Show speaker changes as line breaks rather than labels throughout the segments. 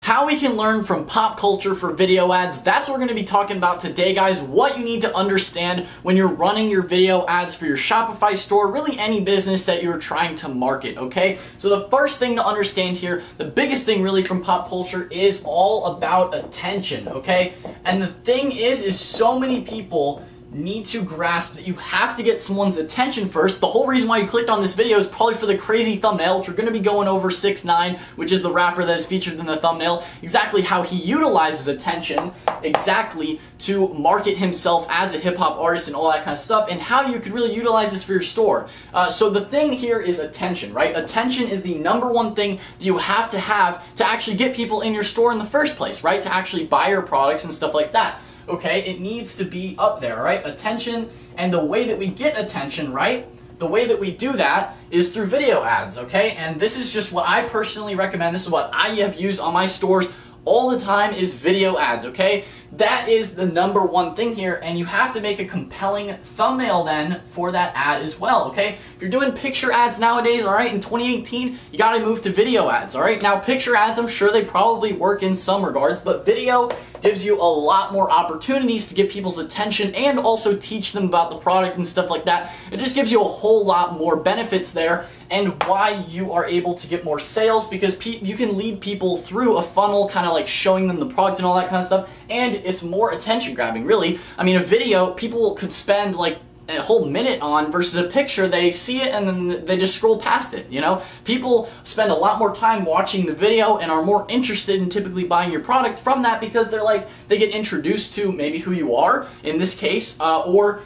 How we can learn from pop culture for video ads. That's what we're going to be talking about today, guys. What you need to understand when you're running your video ads for your Shopify store, really any business that you're trying to market, okay? So the first thing to understand here, the biggest thing really from pop culture is all about attention, okay? And the thing is so many people need to grasp that you have to get someone's attention first. The whole reason why you clicked on this video is probably for the crazy thumbnail, which we're going to be going over 6ix9ine, which is the rapper that is featured in the thumbnail, exactly how he utilizes attention exactly to market himself as a hip-hop artist and all that kind of stuff, and how you could really utilize this for your store. So the thing here is attention, right? Attention is the #1 thing that you have to actually get people in your store in the first place, right? To actually buy your products and stuff like that. Okay, it needs to be up there, right? Attention, and the way that we get attention, right? The way that we do that is through video ads, okay? And this is just what I personally recommend. This is what I have used on my stores all the time is video ads, okay? That is the #1 thing here, and you have to make a compelling thumbnail then for that ad as well, okay? If you're doing picture ads nowadays, all right, in 2018, you gotta move to video ads, all right? Now, picture ads, I'm sure they probably work in some regards, but video gives you a lot more opportunities to get people's attention and also teach them about the product and stuff like that. It just gives you a whole lot more benefits there, and why you are able to get more sales, because you can lead people through a funnel, kind of like showing them the product and all that kind of stuff, and it's more attention grabbing, really. I mean, a video, people could spend like a whole minute on versus a picture. They see it and then they just scroll past it, you know? People spend a lot more time watching the video and are more interested in typically buying your product from that, because they get introduced to maybe who you are, in this case, or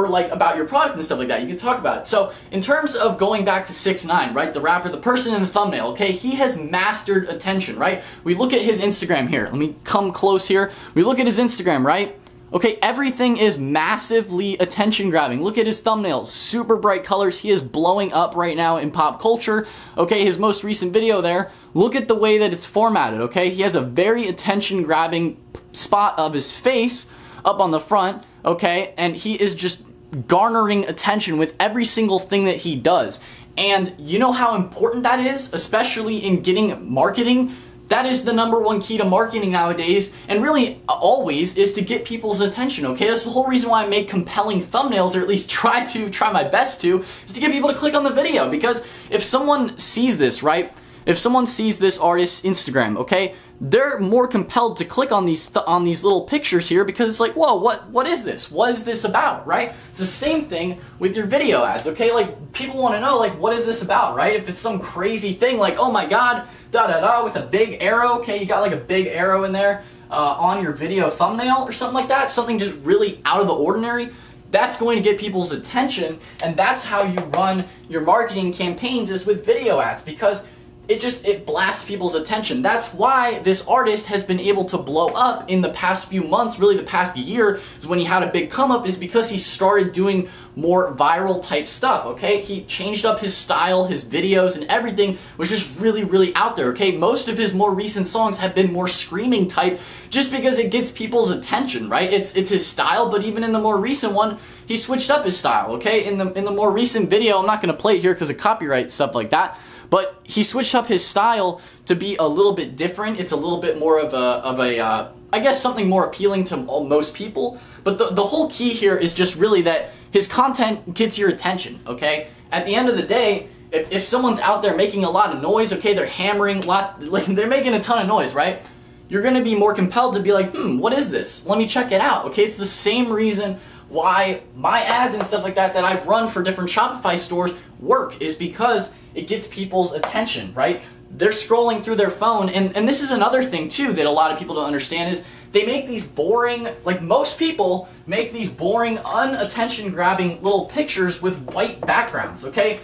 like about your product and stuff like that. You can talk about it. So in terms of going back to 6ix9ine, right, the rapper, the person in the thumbnail, okay, he has mastered attention, right? We look at his Instagram here. Let me come close here. We look at his Instagram, right? Okay, everything is massively attention grabbing. Look at his thumbnails, super bright colors. He is blowing up right now in pop culture. Okay, his most recent video there, look at the way that it's formatted, okay? He has a very attention grabbing spot of his face up on the front, okay? And he is just garnering attention with every single thing that he does. And you know how important that is, especially in getting marketing? That is the #1 key to marketing nowadays, and really always, is to get people's attention, okay? That's the whole reason why I make compelling thumbnails, or at least try my best to, is to get people to click on the video. Because if someone sees this, right? If someone sees this artist's Instagram, okay, they're more compelled to click on these little pictures here, because it's like, whoa, what is this? What is this about, right? It's the same thing with your video ads, okay? Like, people want to know, like, what is this about, right? If it's some crazy thing, like, oh my god, da-da-da, with a big arrow, okay, you got like a big arrow in there on your video thumbnail or something like that, something just really out of the ordinary, that's going to get people's attention, and that's how you run your marketing campaigns, is with video ads, because it blasts people's attention. That's why this artist has been able to blow up in the past few months, really the past year, is when he had a big come up, is because he started doing more viral type stuff, okay? He changed up his style, his videos, and everything was just really, really out there, okay? Most of his more recent songs have been more screaming type, just because it gets people's attention, right? It's his style, but even in the more recent one, he switched up his style, okay? In the more recent video, I'm not gonna play it here because of copyright, stuff like that, but he switched up his style to be a little bit different. It's a little bit more of a I guess something more appealing to most people. But the whole key here is just really that his content gets your attention, okay? At the end of the day, if someone's out there making a lot of noise, okay, they're hammering they're making a ton of noise, right? You're gonna be more compelled to be like, what is this? Let me check it out, okay? It's the same reason why my ads and stuff like that I've run for different Shopify stores work, is because it gets people's attention, right? They're scrolling through their phone, and this is another thing too that a lot of people don't understand, is they make these boring, like most people make these boring, unattention grabbing little pictures with white backgrounds, okay?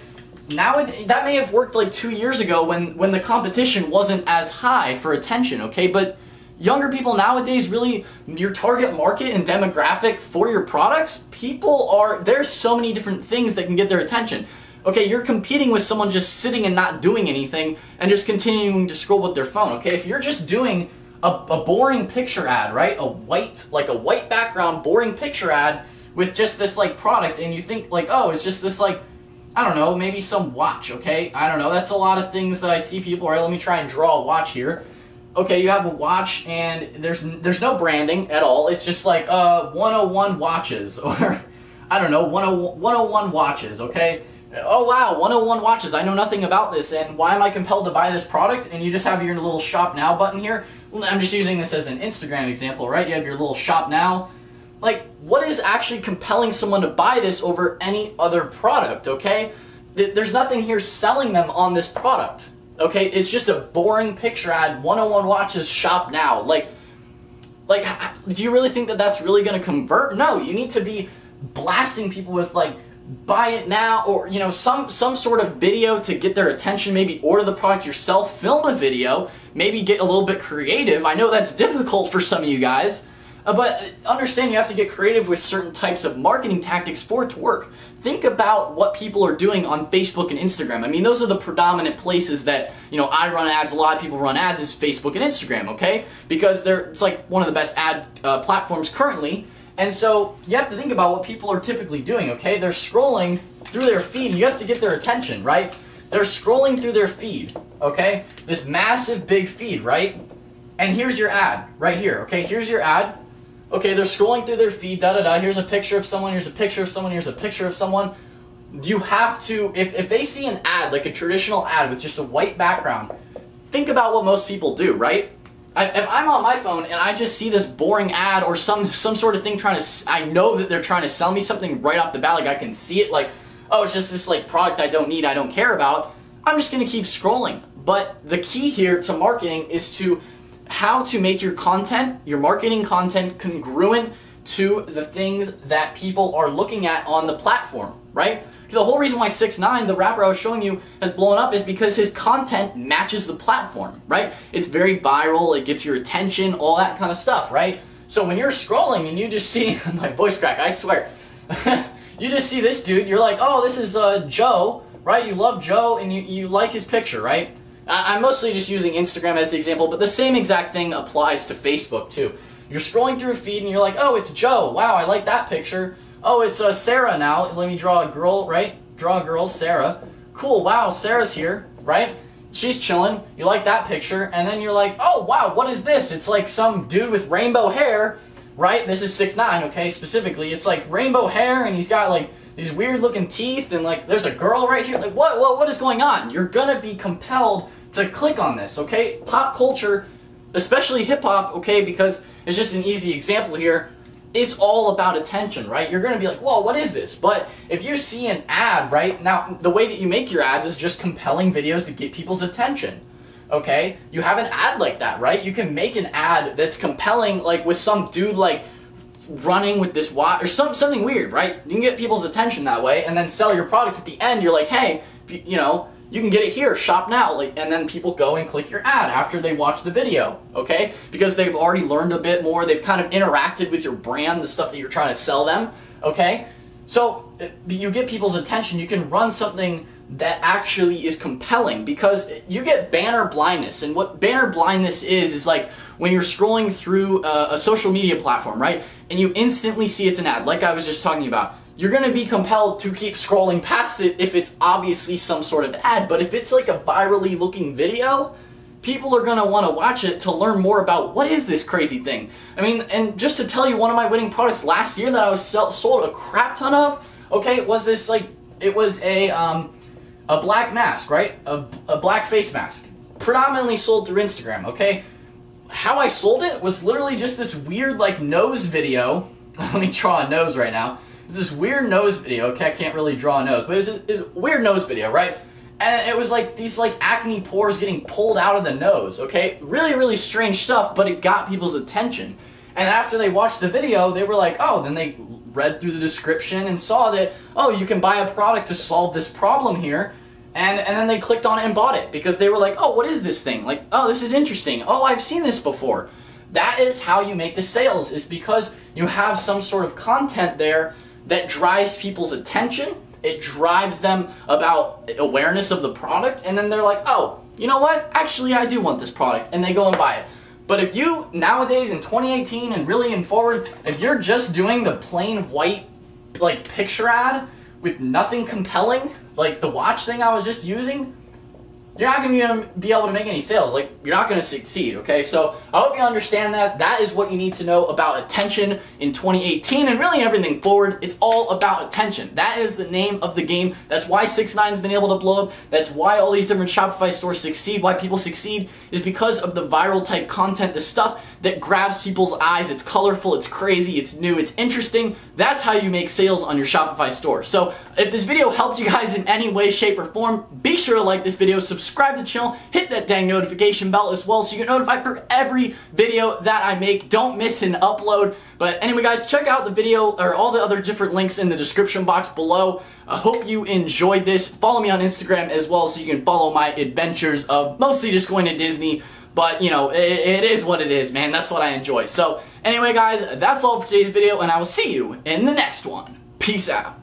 Now, that may have worked like 2 years ago when the competition wasn't as high for attention, okay? But younger people nowadays, really, your target market and demographic for your products, there's so many different things that can get their attention. Okay, you're competing with someone just sitting and not doing anything and just continuing to scroll with their phone, okay? If you're just doing a boring picture ad, right? A white background, boring picture ad with just this like product, and you think like, oh, it's just this like, I don't know, maybe some watch, okay? I don't know, that's a lot of things that I see people, all right, let me try and draw a watch here. Okay, you have a watch and there's no branding at all. It's just like 101 watches, or I don't know, 101 watches, okay? Oh wow, 101 watches, I know nothing about this, and why am I compelled to buy this product? And you just have your little shop now button here. I'm just using this as an Instagram example, right? You have your little shop now. Like, what is actually compelling someone to buy this over any other product, okay? There's nothing here selling them on this product, okay? It's just a boring picture ad, 101 watches, shop now. Like, do you really think that that's really gonna convert? No, you need to be blasting people with like, buy it now, or you know, some sort of video to get their attention. Maybe order the product yourself, film a video, maybe get a little bit creative. I know that's difficult for some of you guys, but understand you have to get creative with certain types of marketing tactics for it to work. Think about what people are doing on Facebook and Instagram. I mean, those are the predominant places that, you know, I run ads, a lot of people run ads, is Facebook and Instagram, okay? Because it's like one of the best ad platforms currently. And so you have to think about what people are typically doing, okay? They're scrolling through their feed, and you have to get their attention, right? They're scrolling through their feed, okay? This massive big feed, right? And here's your ad right here, okay? Here's your ad. Okay, they're scrolling through their feed, da-da-da. Here's a picture of someone, here's a picture of someone, here's a picture of someone. You have to, if they see an ad, like a traditional ad with just a white background, think about what most people do, right? If I'm on my phone and I just see this boring ad or some sort of thing I know that they're trying to sell me something right off the bat, like I can see it, like, oh, it's just this like product I don't need, I don't care about, I'm just gonna keep scrolling. But the key here to marketing is to how to make your content, your marketing content, congruent to the things that people are looking at on the platform, right? The whole reason why 6ix9ine, the rapper I was showing you, has blown up is because his content matches the platform, right? It's very viral, it gets your attention, all that kind of stuff, right? So when you're scrolling and you just see, my voice crack, I swear, you just see this dude, you're like, oh, this is Joe, right? You love Joe and you like his picture, right? I'm mostly just using Instagram as the example, but the same exact thing applies to Facebook too. You're scrolling through a feed and you're like, oh, it's Joe, wow, I like that picture. Oh, it's Sarah now. Let me draw a girl, right? Draw a girl, Sarah. Cool, wow, Sarah's here, right? She's chilling. You like that picture. And then you're like, oh, wow, what is this? It's like some dude with rainbow hair, right? This is 6ix9ine, okay, specifically. It's like rainbow hair, and he's got like these weird looking teeth, and like there's a girl right here. Like, what is going on? You're gonna be compelled to click on this, okay? Pop culture, especially hip hop, okay, because it's just an easy example here. It's all about attention, right? You're going to be like, whoa, what is this? But if you see an ad, right? Now, the way that you make your ads is just compelling videos to get people's attention, okay? You have an ad like that, right? You can make an ad that's compelling, like with some dude like running with this watch or something weird, right? You can get people's attention that way and then sell your product at the end. You're like, hey, you know, you can get it here, shop now, like, and then people go and click your ad after they watch the video, okay? Because they've already learned a bit more, they've kind of interacted with your brand, the stuff that you're trying to sell them, okay? So you get people's attention, you can run something that actually is compelling, because you get banner blindness. And what banner blindness is like when you're scrolling through a social media platform, right? And you instantly see it's an ad, like I was just talking about. You're going to be compelled to keep scrolling past it if it's obviously some sort of ad. But if it's like a virally looking video, people are going to want to watch it to learn more about what is this crazy thing. I mean, and just to tell you, one of my winning products last year that I was sold a crap ton of, okay, was this like, it was a black mask, right? A black face mask. Predominantly sold through Instagram, okay? How I sold it was literally just this weird like nose video. Let me draw a nose right now. It's this weird nose video, okay, I can't really draw a nose, but it's a weird nose video, right? And it was like these like acne pores getting pulled out of the nose, okay? Really, really strange stuff, but it got people's attention. And after they watched the video, they were like, oh, then they read through the description and saw that, oh, you can buy a product to solve this problem here. And then they clicked on it and bought it because they were like, oh, what is this thing? Like, oh, this is interesting. Oh, I've seen this before. That is how you make the sales, is because you have some sort of content there that drives people's attention. It drives them about awareness of the product, and then they're like, oh, you know what? Actually, I do want this product, and they go and buy it. But if you, nowadays in 2018 and really in forward, if you're just doing the plain white like picture ad with nothing compelling, like the watch thing I was just using, you're not going to be able to make any sales. Like, you're not going to succeed, okay? So I hope you understand that. That is what you need to know about attention in 2018 and really everything forward. It's all about attention. That is the name of the game. That's why 6ix9ine's been able to blow up. That's why all these different Shopify stores succeed. Why people succeed is because of the viral type content, the stuff that grabs people's eyes. It's colorful, it's crazy, it's new, it's interesting. That's how you make sales on your Shopify store. So if this video helped you guys in any way, shape, or form, be sure to like this video, subscribe to the channel, hit that dang notification bell as well so you get notified for every video that I make. Don't miss an upload. But anyway guys, check out the video or all the other different links in the description box below. I hope you enjoyed this. Follow me on Instagram as well so you can follow my adventures of mostly just going to Disney. But, you know, it is what it is, man. That's what I enjoy. So, anyway, guys, that's all for today's video, and I will see you in the next one. Peace out.